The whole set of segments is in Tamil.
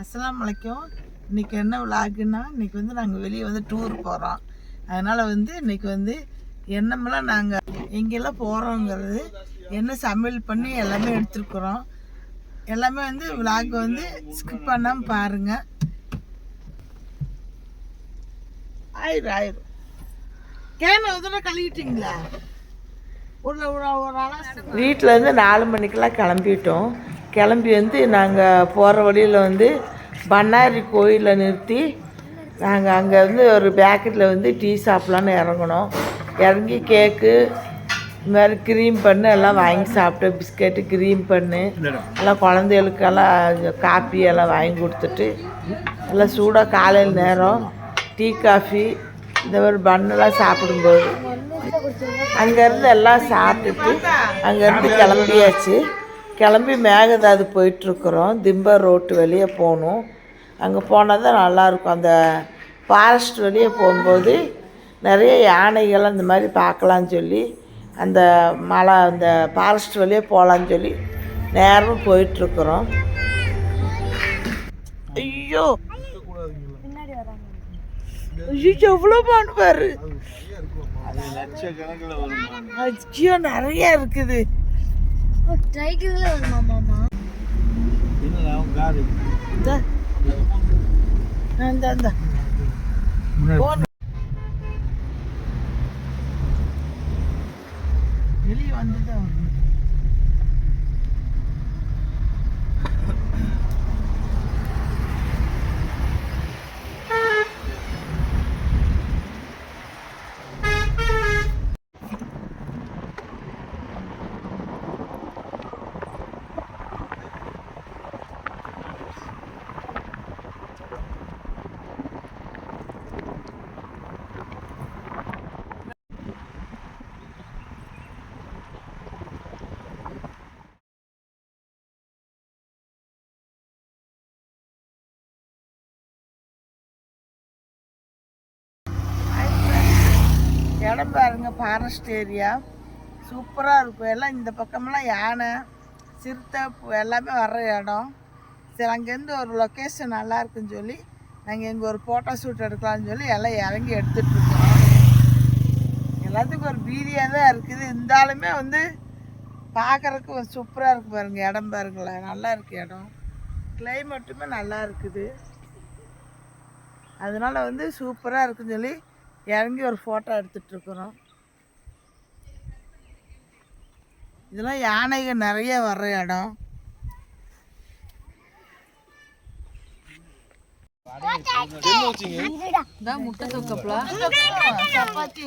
அஸ்ஸலாமு அலைக்கும். இன்றைக்கி என்ன விளாகுன்னா, இன்றைக்கி வந்து நாங்கள் வெளியே வந்து டூர் போகிறோம். அதனால் வந்து இன்றைக்கி வந்து என்னமெல்லாம் நாங்கள் எங்கெல்லாம் போகிறோங்கிறது, என்ன சமையல் பண்ணி எல்லாமே எடுத்துருக்குறோம். எல்லாமே வந்து விளாக் வந்து ஸ்கிப் பண்ணாமல் பாருங்கள். ஆயிரும் கேன உதவ கழுவிட்டிங்களா? வீட்டிலேருந்து 4 மணிக்கெல்லாம் கிளம்பிட்டோம். கிளம்பி வந்து நாங்கள் போகிற வழியில் வந்து பண்ணாரி கோயிலில் நிறுத்தி நாங்கள் அங்கே வந்து ஒரு பேக்கெட்டில் வந்து டீ சாப்பிட்லான்னு இறங்கணும். இறங்கி கேக்கு இந்த மாதிரி க்ரீம் பண்ணு எல்லாம் வாங்கி சாப்பிட்டு, பிஸ்கெட்டு க்ரீம் பண்ணு எல்லாம் குழந்தைகளுக்கெல்லாம் காப்பி எல்லாம் வாங்கி கொடுத்துட்டு எல்லாம் சூடாக காலையில் நேரம் டீ காஃபி இந்த மாதிரி பண்ணெல்லாம் சாப்பிடும்போது அங்கேருந்து எல்லாம் சாப்பிட்டுட்டு அங்கேருந்து கிளம்பியாச்சு. கிளம்பி மேகதாது போயிட்டுருக்குறோம். திம்பர் ரோட்டு வெளியே போகணும். அங்கே போனால் தான் நல்லாயிருக்கும். அந்த ஃபாரஸ்ட் வெளியே போகும்போது நிறைய யானைகள் அந்த மாதிரி பார்க்கலான்னு சொல்லி அந்த மலை அந்த ஃபாரஸ்ட் வெளியே போகலான்னு சொல்லி நேரம் போயிட்டுருக்குறோம். ஐயோ ஐயோ எவ்வளோ பாரு, ஐயோ நிறைய இருக்குது. வெளியே வந்துதான் இடம் பாருங்க. ஃபாரஸ்ட் ஏரியா சூப்பராக இருக்கும். எல்லாம் இந்த பக்கமெல்லாம் யானை சிறுத்தை எல்லாமே வர்ற இடம். சரி, அங்கேருந்து ஒரு லொக்கேஷன் நல்லா இருக்குன்னு சொல்லி நாங்கள் இங்கே ஒரு ஃபோட்டோ ஷூட் எடுக்கலாம்னு சொல்லி எல்லாம் இறங்கி எடுத்துகிட்ருக்கோம். எல்லாத்துக்கும் ஒரு பீதியாக தான் இருக்குது. இருந்தாலுமே வந்து பார்க்குறதுக்கு சூப்பராக இருக்குது பாருங்க. இடம் பாருங்களேன், நல்லா இருக்குது இடம். கிளைமேட்டுமே நல்லா இருக்குது. அதனால் வந்து சூப்பராக இருக்குன்னு சொல்லி இறங்கி ஒரு ஃபோட்டோ எடுத்துகிட்ருக்குறோம். இதெல்லாம் யானைகள் நிறைய வர்ற இடம். முட்டை தொக்கப்பலா சப்பாத்தி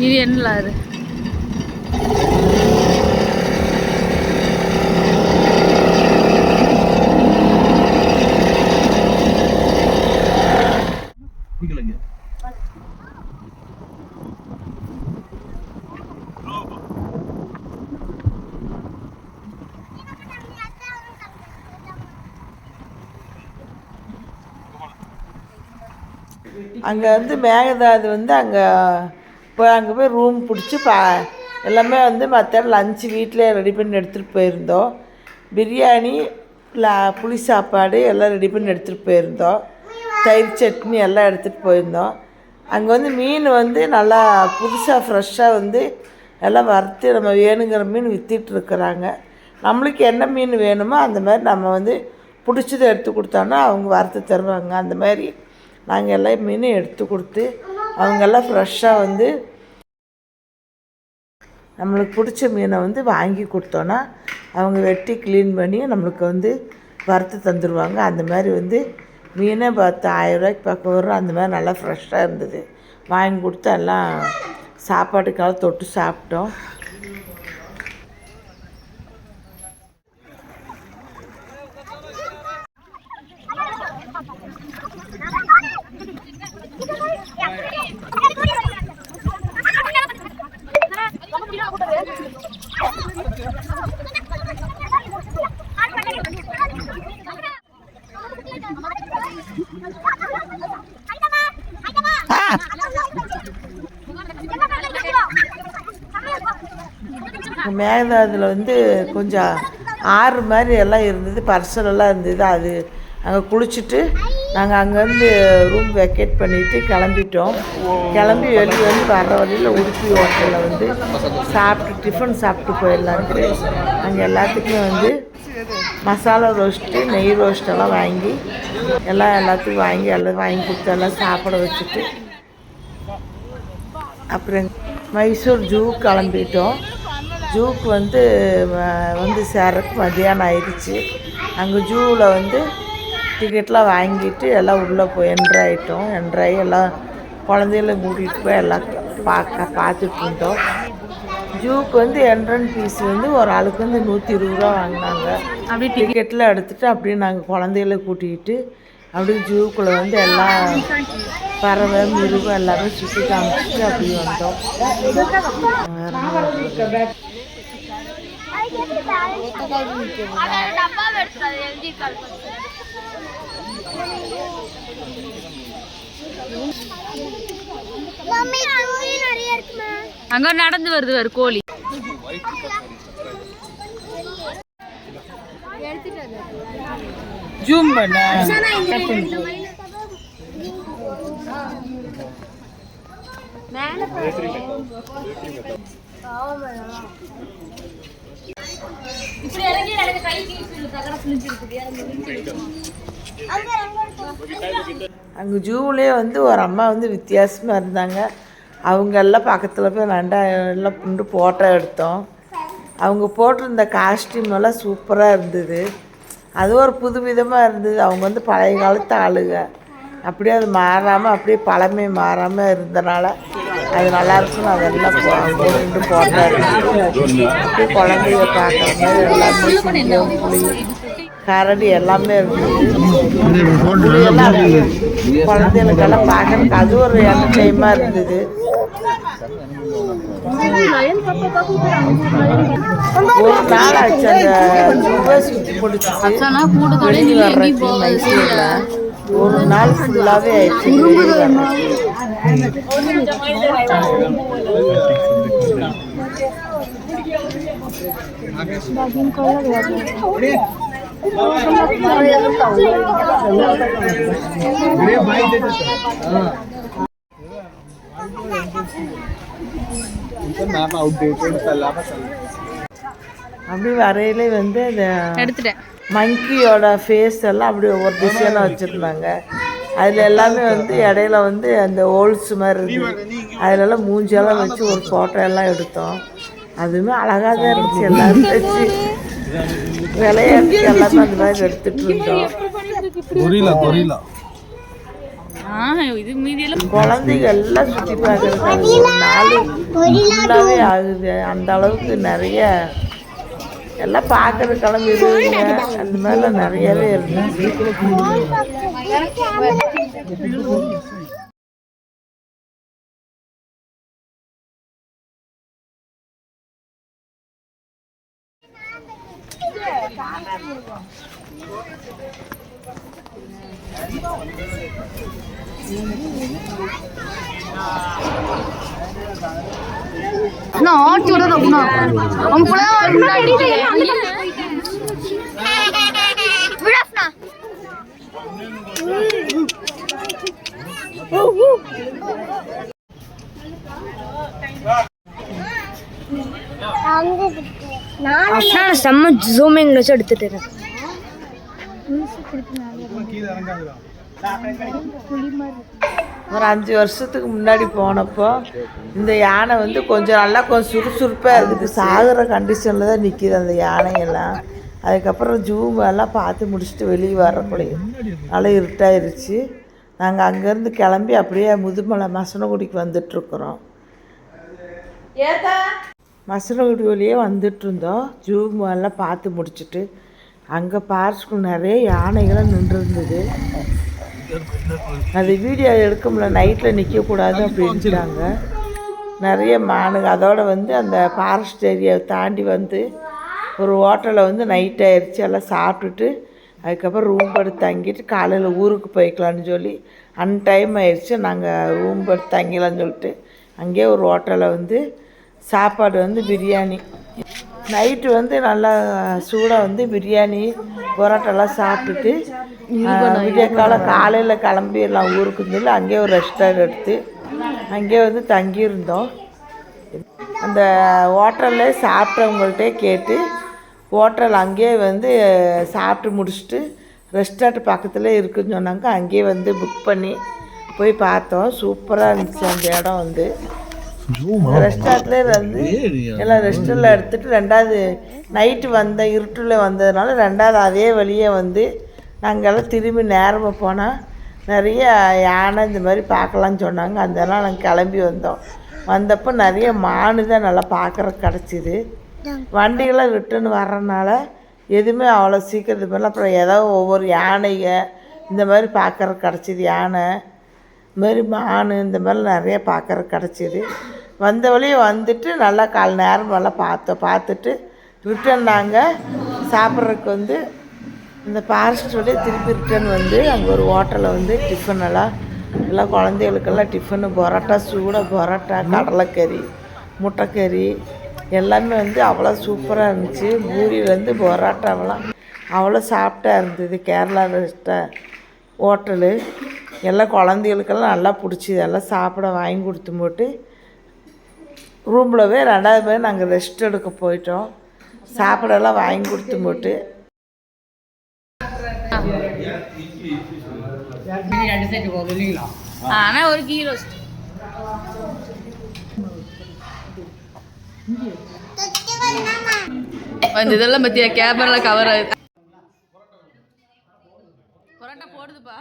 இது என்ன அது? அங்கே வந்து மேகதாது வந்து அங்கே போய் ரூம் பிடிச்சி எல்லாமே வந்து மற்ற லஞ்சு வீட்டிலே ரெடி பண்ணி எடுத்துகிட்டு போயிருந்தோம். பிரியாணி புளி சாப்பாடு எல்லாம் ரெடி பண்ணி எடுத்துகிட்டு போயிருந்தோம். தயிர் சட்னி எல்லாம் எடுத்துகிட்டு போயிருந்தோம். அங்கே வந்து மீன் வந்து நல்லா புதுசாக ஃப்ரெஷ்ஷாக வந்து எல்லாம் வறுத்து நம்ம வேணுங்கிற மீன் விற்றுட்ருக்குறாங்க. நம்மளுக்கு என்ன மீன் வேணுமோ அந்த மாதிரி நம்ம வந்து பிடிச்சதை எடுத்து கொடுத்தோன்னா அவங்க வறுத்து தருவாங்க. அந்த மாதிரி நாங்கள் எல்லாம் மீனும் எடுத்து கொடுத்து அவங்கெல்லாம் ஃப்ரெஷ்ஷாக வந்து நம்மளுக்கு பிடிச்ச மீனை வந்து வாங்கி கொடுத்தோன்னா அவங்க வெட்டி க்ளீன் பண்ணி நம்மளுக்கு வந்து வறுத்து தந்துடுவாங்க. அந்த மாதிரி வந்து மீனே 10,000 ரூபாய்க்கு பக்கம் வரும். அந்த மாதிரி நல்லா ஃப்ரெஷ்ஷாக இருந்தது. வாங்கி கொடுத்து எல்லாம் சாப்பாட்டுக்கெல்லாம் தொட்டு சாப்பிட்டோம். Thank you. மேகதாதுல வந்து கொஞ்சம் ஆறு மாதிரி எல்லாம் இருந்தது, பர்சனெல்லாம் இருந்தது. அது அங்கே குளிச்சுட்டு நாங்கள் அங்கேருந்து ரூம் வெக்கேட் பண்ணிவிட்டு கிளம்பிட்டோம். கிளம்பி வெளியே வந்து வர்ற வழியில் உடுப்பி ஹோட்டலில் வந்து சாப்பிட்டு டிஃபன் சாப்பிட்டு போயிடலான்ட்டு அங்கே எல்லாத்துக்குமே வந்து மசாலா ரோஸ்ட்டு, நெய் ரோஸ்ட்டெல்லாம் வாங்கி எல்லாத்துக்கும் எல்லாம் வாங்கி கொடுத்து எல்லாம் சாப்பிட வச்சுட்டு அப்புறம் மைசூர் ஜூக்கு கிளம்பிட்டோம். ஜூக்கு வந்து சேரக்கு மதியானம் ஆயிடுச்சு. அங்கே ஜூவில் வந்து டிக்கெட்லாம் வாங்கிட்டு எல்லாம் உள்ளே போய் என்ட்ராயிட்டோம். என்ட்ராகி எல்லாம் குழந்தைகளும் கூட்டிகிட்டு போய் எல்லாம் பார்த்துட்டு இருந்தோம். ஜூக்கு வந்து என்ட்ரன்ஸ் ஃபீஸ் வந்து ஒரு ஆளுக்கு வந்து 120 ரூபா வாங்கினாங்க. அப்படி டிக்கெட்டில் எடுத்துகிட்டு அப்படியே நாங்கள் குழந்தைகளை கூட்டிகிட்டு அப்படியே ஜூக்குள்ளே வந்து எல்லாம் பறவை மிருகம் எல்லாமே சுற்றி காமிச்சிட்டு அப்படியே வந்தோம். அங்க நடந்து வருது ஒரு கோழி. ஜூம் பண்ண அங்கே ஜூவிலே வந்து ஒரு அம்மா வந்து வித்தியாசமாக இருந்தாங்க. அவங்க எல்லாம் பக்கத்தில் போய் எல்லாம் புண்டு ஃபோட்டோ எடுத்தோம். அவங்க போட்டிருந்த காஸ்டியூம் எல்லாம் சூப்பராக இருந்தது. அது ஒரு புதுவிதமாக இருந்தது. அவங்க வந்து பழைய காலத்து ஆளுங்க, அப்படியே அது மாறாமல் அப்படியே பழமை மாறாமல் இருந்தனால அது நல்லாயிருக்கும். அதெல்லாம் போட்டு ஃபோட்டோ எடுத்து அப்படியே குழந்தைய பார்க்குற மாதிரி எல்லாமே சிங்கம், புலி, கரடி எல்லாமே இருந்தது. புலியெல்லாம் குழந்தைகளுக்கெல்லாம் பார்க்கறதுக்கு அது ஒரு என்டர்டைமாக இருந்தது. ஒரு நாள் ஆச்சு அந்த ஜூவை சுற்றி முடிச்சுட்டு வெளியே வர்றதுக்கு மைசூரில் ஒரு நாள் ஃபுல்லாகவே ஆயிடுச்சு வெளியே அப்படி வரையிலே வந்து அந்த மங்கியோட ஃபேஸ் எல்லாம் அப்படி ஒவ்வொரு டிசைனாக வச்சுருந்தாங்க. அதில் எல்லாமே வந்து இடையில வந்து அந்த ஹோல்ஸ் மாதிரி இருந்தது. அதிலெல்லாம் மூஞ்செல்லாம் வச்சு ஒரு ஃபோட்டோ எல்லாம் எடுத்தோம். அதுவுமே அழகாக தான் இருந்துச்சு. எல்லாரும் வச்சு விளையாட்டு எல்லாமே அந்த மாதிரி எடுத்துகிட்டு இருந்தோம். குழந்தைங்க எல்லாம் சுற்றி பார்க்கறதுக்கு ஒரு நாள் ஃபுல்லாகவே ஆகுது. அந்த அளவுக்கு நிறைய எல்லாம் பார்க்கறதுக்கெல்லாம் விடுவீங்க அந்த மாதிரிலாம் நிறையவே இருந்துச்சு. செம்ம ஜூமிங் வச்சு எடுத்துட்டு ஒரு 5 வருஷத்துக்கு முன்னாடி போனப்போ இந்த யானை வந்து கொஞ்சம் சுறுசுறுப்பாக இருக்குது. சாகுற கண்டிஷனில் தான் நிற்கிது அந்த யானையெல்லாம். அதுக்கப்புறம் ஜூமெல்லாம் பார்த்து முடிச்சுட்டு வெளியே வரக்குள்ளேயும் நல்லா இருட்டாயிருச்சு. நாங்கள் அங்கேருந்து கிளம்பி அப்படியே முதுமலை மசனகுடிக்கு வந்துட்டுருக்குறோம். மசனகுடி வழியே வந்துட்டுருந்தோம். ஜூமெல்லாம் பார்த்து முடிச்சுட்டு அங்கே பார்க்குள்ள நிறைய யானைகளாம் நின்றுருந்தது. அது வீடியோ எடுக்க முடியல, நைட்டில் நிற்கக்கூடாது அப்படின்ட்டாங்க. நிறைய மானுங்க அதோடு வந்து அந்த ஃபாரஸ்ட் ஏரியாவை தாண்டி வந்து ஒரு ஹோட்டலில் வந்து நைட் ஆயிடுச்சு. எல்லாம் சாப்பிட்டுட்டு அதுக்கப்புறம் ரூம் எடுத்து தங்கிட்டு காலையில் ஊருக்கு போய்க்கலான்னு சொல்லி டைம் ஆயிடுச்சு. நாங்கள் ரூம் எடுத்து தங்கிலான்னு சொல்லிட்டு அங்கேயே ஒரு ஹோட்டலில் வந்து சாப்பாடு வந்து பிரியாணி நைட்டு வந்து நல்லா சூடாக வந்து பிரியாணி பரோட்டாலாம் சாப்பிட்டுட்டு விடிய காலையில் கிளம்பிடலாம் ஊருக்கு சொல்லி அங்கேயே ஒரு ரெஸ்டாரண்ட் எடுத்து அங்கேயே வந்து தங்கியிருந்தோம். அந்த ஹோட்டலில் சாப்பிட்டவங்கள்ட்டே கேட்டு ஹோட்டல் அங்கேயே வந்து சாப்பிட்டு முடிச்சுட்டு ரெஸ்டாரண்ட் பக்கத்தில் இருக்குதுன்னு சொன்னாங்க. அங்கேயே வந்து புக் பண்ணி போய் பார்த்தோம். சூப்பராக இருந்துச்சு அந்த இடம் வந்து. ரெஸ்டாரண்ட்லேயே வந்து எல்லாம் ரெஸ்டாரண்ட்டில் எடுத்துகிட்டு ரெண்டாவது நைட்டு இருட்டில் வந்ததுனால ரெண்டாவது அதே வழியே வந்து நாங்கள் எல்லாம் திரும்பி நேரமாக போனால் நிறைய யானை இந்த மாதிரி பார்க்கலான்னு சொன்னாங்க. அதெல்லாம் நாங்கள் கிளம்பி வந்தப்போ நிறைய மானு தான் நல்லா பார்க்குறக்கு கிடச்சிது. வண்டிகளாம் ரிட்டர்ன் வர்றதுனால எதுவுமே அவ்வளோ சீக்கிரம் இது பண்ணல. அப்புறம் ஏதோ ஒவ்வொரு யானைங்க இந்த மாதிரி பார்க்குறக்கு கிடச்சிது. யானை இந்த மாதிரி மான் இந்த மாதிரிலாம் நிறைய பார்க்குறக்கு கிடச்சிது. வந்த வழியே வந்துட்டு நல்லா கால் நேரம் நல்லா பார்த்துட்டு ரிட்டர்ன் நாங்கள் சாப்பிட்றதுக்கு வந்து இந்த ஃபாரஸ்ட் வழியே திருப்பி ரிட்டர்ன் வந்து அங்கே ஒரு ஹோட்டலில் வந்து டிஃபன் எல்லாம் குழந்தைகளுக்கெல்லாம் டிஃபனு பரோட்டா, சூடாக பரோட்டா, கடலைக்கறி, முட்டைக்கறி எல்லாமே வந்து அவ்வளோ சூப்பராக இருந்துச்சு. பூரியிலேருந்து பரோட்டாவெல்லாம் அவ்வளோ சாஃப்டாக இருந்தது. கேரளா ஹோட்டலு எல்லாம் குழந்தைகளுக்கெல்லாம் நல்லா பிடிச்சிது. எல்லாம் சாப்பிட வாங்கி கொடுத்து போட்டு ரூமில் போய் ரெண்டாவது பேர் நாங்கள் ரெஸ்ட் எடுக்க போயிட்டோம். சாப்பிடலாம் வாங்கி கொடுத்து போட்டு ஆனால் ஒரு கீ ரோஸ்ட் வந்து இதெல்லாம் பற்றியா கேமரா கவர் ஆகுது. பரோட்டா போடுதுப்பா.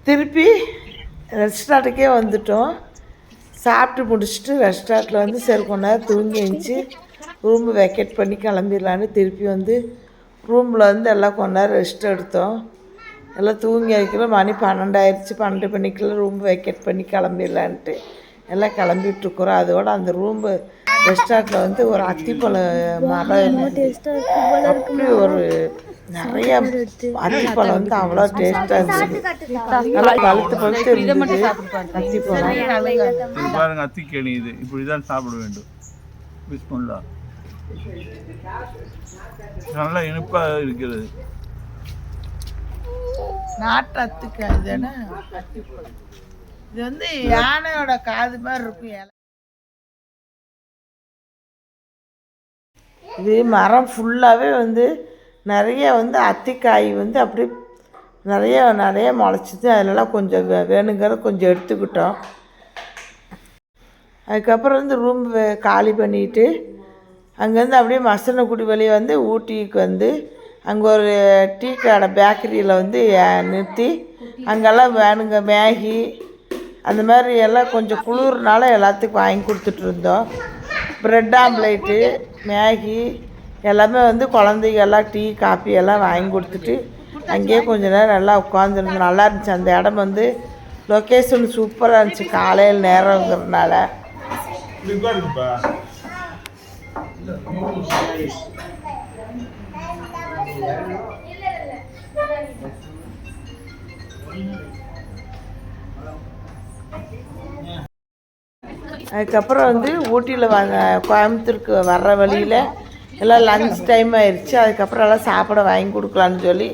திருப்பி ரெஸ்டாரண்ட்டுக்கே வந்துட்டோம். சாப்பிட்டு முடிச்சுட்டு ரெஸ்டாரண்ட்டில் வந்து சரி கொஞ்ச நேரம் தூங்கி எழுந்துச்சி ரூமு வெக்கேட் பண்ணி கிளம்பிடலான்னு திருப்பி வந்து ரூமில் வந்து எல்லாம் கொஞ்ச நேரம் ரெஸ்ட் எடுத்தோம். எல்லாம் தூங்கி வைக்கல. மணி 12 ஆயிடுச்சு. 12 மணிக்கெல்லாம் ரூம் வெக்கேட் பண்ணி கிளம்பிடலான்ட்டு எல்லாம் கிளம்பிட்டுருக்குறோம். அதோட அந்த ரூம்பு ரெஸ்டாரண்ட்டில் வந்து ஒரு அத்திப்பழ மரம் அப்படி ஒரு நிறைய அத்திப்பழம் வந்து அவ்வளோ டேஸ்ட்டாக இருந்துச்சு. நல்லா பழுத்து இருந்தது அத்திப்பழம். பாருங்க, அத்திக்கேணி இது இப்படிதான் சாப்பிட வேண்டும். பிஸ்மில்லா. நல்லா இனிப்பாக இருக்கிறது. நாட்டு அத்திக்காய் இதுன்னா இது வந்து யானையோட காது மாதிரி இருக்கும். இது மரம் ஃபுல்லாகவே வந்து நிறைய வந்து அத்திக்காய் வந்து அப்படி நிறைய முளைச்சிது. அதிலலாம் கொஞ்சம் வேணுங்கிற கொஞ்சம் எடுத்துக்கிட்டோம். அதுக்கப்புறம் வந்து ரூம் காலி பண்ணிவிட்டு அங்கேருந்து அப்படியே மசனக்குடி வழியை வந்து ஊட்டிக்கு வந்து அங்கே ஒரு டீ கடை பேக்கரியில் வந்து நிறுத்தி அங்கெல்லாம் வேணுங்க மேகி அந்த மாதிரி எல்லாம் கொஞ்சம் குளிர்னால எல்லாத்துக்கும் வாங்கி கொடுத்துட்ருந்தோம். ப்ரெட் ஆம்லேட்டு, மேகி எல்லாமே வந்து குழந்தைங்க எல்லாம் டீ காஃபி எல்லாம் வாங்கி கொடுத்துட்டு அங்கேயே கொஞ்சம் நேரம் நல்லா உட்காந்துருந்தோம். நல்லா இருந்துச்சு. அந்த இடம் வந்து லொக்கேஷன் சூப்பராக இருந்துச்சு. காலையில் நேரங்கிறதுனால அதுக்கப்புறம் வந்து ஊட்டியில் கோயம்புத்தூருக்கு வர்ற வழியில் எல்லாம் லன்ச் டைம் ஆயிடுச்சு. அதுக்கப்புறம் எல்லாம் சாப்பிட வாங்கி கொடுக்கலான்னு சொல்லி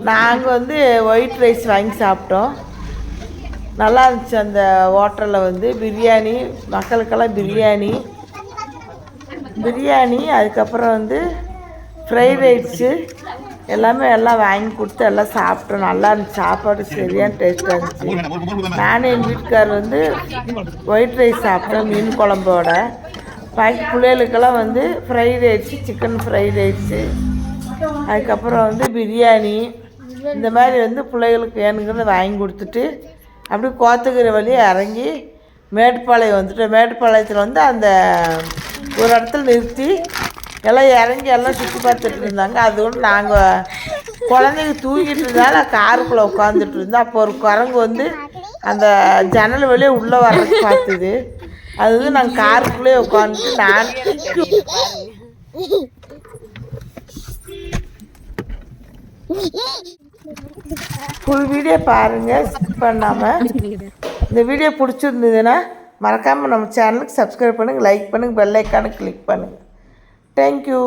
நாங்கள் வந்து ஒயிட் ரைஸ் வாங்கி சாப்பிட்டோம். நல்லா இருந்துச்சு. அந்த ஹோட்டலில் வந்து பிரியாணி, மக்களுக்கெல்லாம் பிரியாணி அதுக்கப்புறம் வந்து ஃப்ரைட் ரைஸு எல்லாம் வாங்கி கொடுத்து எல்லாம் சாப்பிட்டோம். நல்லா இருந்துச்சு. சாப்பாடு சரியான டேஸ்ட்டாக இருந்துச்சு. நானும் எங்கள் வீட்டுக்கார் வந்து ஒயிட் ரைஸ் சாப்பிட்டோம் மீன் குழம்போட. பிள்ளைகளுக்கெல்லாம் வந்து fried rice, chicken fried rice அதுக்கப்புறம் வந்து பிரியாணி இந்த மாதிரி வந்து பிள்ளைகளுக்கு வேணுங்கிறத வாங்கி கொடுத்துட்டு அப்படி கோத்தகிரி வழியாக இறங்கி மேட்டுப்பாளையம் வந்துட்டோம். மேட்டுப்பாளையத்தில் வந்து அந்த ஒரு இடத்துல நிறுத்தி எல்லாம் இறங்கி எல்லாம் சுற்றி பார்த்துட்டு இருந்தாங்க. அது ஒன்று நாங்கள் குழந்தைங்க தூங்கிட்டு இருந்தாலும் காருக்குள்ளே உட்காந்துட்டு இருந்தோம். அப்போ ஒரு குரங்கு வந்து அந்த ஜன்னல் வழியே உள்ளே வர்றது பார்த்துது. அது வந்து நாங்கள் காருக்குள்ளே உட்காந்துட்டு நான் ஃபுல் வீடியோ பாருங்கள், ஸ்கிப் பண்ணாமல். இந்த வீடியோ பிடிச்சிருந்ததுன்னா மறக்காமல் நம்ம சேனலுக்கு சப்ஸ்கிரைப் பண்ணுங்கள், லைக் பண்ணுங்கள், பெல் ஐக்கானை கிளிக் பண்ணுங்கள். தேங்க்யூ.